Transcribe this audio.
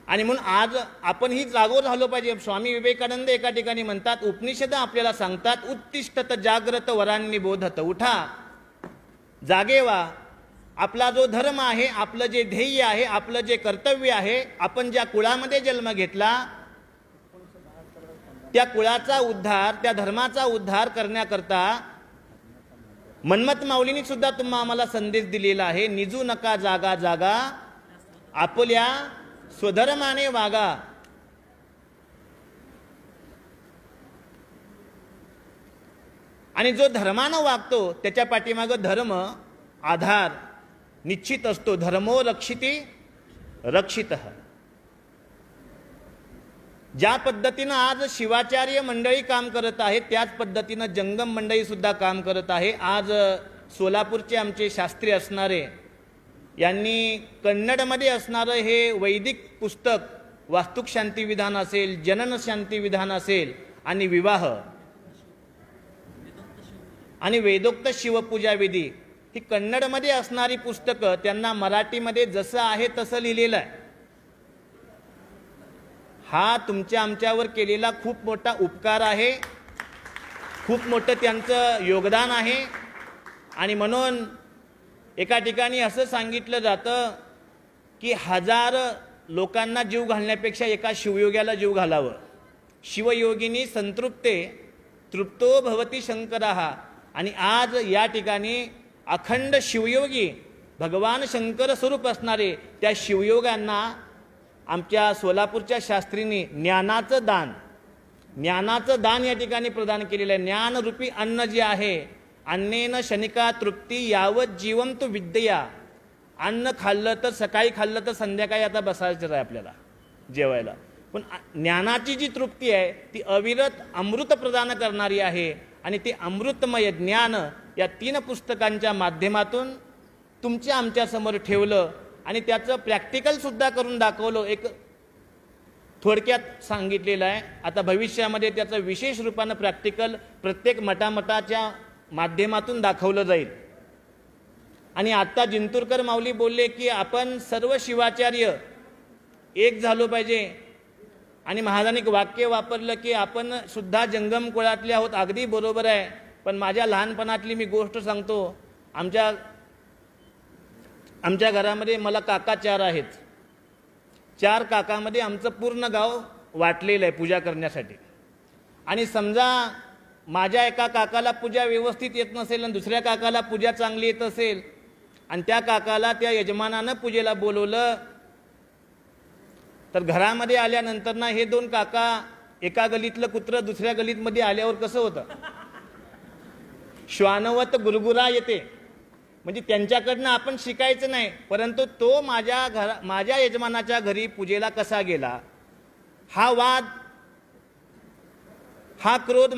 आणि म्हणून आज आपण ही जागो झालो पाहिजे। स्वामी विवेकानंद एका ठिकाणी म्हणतात, उपनिषद आपल्याला सांगतात, उत्तिष्ठत जाग्रत वरांनी बोधत, उठा जागे व्हा। आपला जो धर्म आहे, आपलं जे ध्येय आहे, आपलं जे कर्तव्य आहे, आपण ज्या कुळामध्ये जन्म घेतला त्या कुळाचा उद्धार, त्या धर्माचा उद्धार करण्याकरता मन्मथ माऊलींनी सुद्धा आम्हाला संदेश दिलेला आहे, निजू नका जागा जागा, आपल्या स्वधर्माने वागा। आणि जो धर्मानं वागतो त्याच्या पाठीमागे धर्म आधार निश्चित असतो। धर्मो रक्षिती रक्षितः। ज्या पद्धतीनं आज शिवाचार्य मंडळी काम करत आहेत, त्याच पद्धतीनं जंगम मंडळी सुद्धा काम करत आहे। आज सोलापूरचे आमचे शास्त्री असणारे यांनी कन्नडमध्ये असणारं हे वैदिक पुस्तक, वास्तुक शांती विधान असेल, जनन शांती विधान असेल, आणि विवाह आणि वेदोक्त शिवपूजा विधी, ही कन्नडमध्ये असणारी पुस्तकं त्यांना मराठीमध्ये जसं आहे तसं लिहिलेलं आहे। हा तुमच्या आमच्यावर केलेला खूप मोठा उपकार आहे, खूप मोठं त्यांचं योगदान आहे। आणि म्हणून एका ठिकाणी असं सांगितलं जातं की 1000 लोकांना जीव घालण्यापेक्षा एका शिवयोग्याला जीव घालावं। शिवयोगिनी संतृप्ते तृप्तो भवती शंकरः। आणि आज या ठिकाणी अखंड शिवयोगी भगवान शंकर स्वरूप असणारे त्या शिवयोगांना आमच्या सोलापूरच्या शास्त्रींनी ज्ञानाचं दान या ठिकाणी प्रदान केलेलं आहे। ज्ञानरूपी अन्न जे आहे, अन्नेन शनिका तृप्ती यावत जीवंत विद्या। अन्न खाल्लं तर सकाळी खाल्लं तर संध्याकाळी आता बसायचं आहे आपल्याला जेवायला, पण ज्ञानाची जी तृप्ती आहे ती अविरत अमृत प्रदान करणारी आहे। आणि ते अमृतमय ज्ञान या 3 पुस्तकांच्या माध्यमातून तुमच्या आमच्या समोर ठेवलं आणि त्याचं प्रॅक्टिकल सुद्धा करून दाखवलं। एक थोडक्यात सांगितलेलं आहे, आता भविष्यामध्ये त्याचं विशेष रूपानं प्रॅक्टिकल प्रत्येक मठामठाच्या माध्यमातून दाखवलं जाईल। आणि आता जिंतूरकर माऊली बोलले की आपण सर्व शिवाचार्य एक झालो पाहिजे। आणि महाराजांनी एक वाक्य वापरलं की आपण सुद्धा जंगम कुळातले आहोत। अगदी बरोबर आहे, पण माझ्या लहानपणातली मी गोष्ट सांगतो। आमच्या घरामध्ये मला काका 4 आहेत। 4 काकामध्ये आमचं पूर्ण गाव वाटलेलं आहे पूजा करण्यासाठी। आणि समजा माझ्या एका काकाला पूजा व्यवस्थित येत नसेल आणि दुसऱ्या काकाला पूजा चांगली येत असेल, आणि त्या काकाला त्या यजमानानं पूजेला बोलवलं, तर घरामध्ये आल्यानंतर ना हे 2 काका, एका गलीतलं कुत्र दुसऱ्या गलीमध्ये आल्यावर कसं होतं, श्वानवत गुरगुरा येते। म्हणजे त्यांच्याकडनं आपण शिकायचं नाही, परंतु तो माझ्या यजमानाच्या घरी पूजेला कसा गेला, हा वाद, हा क्रोध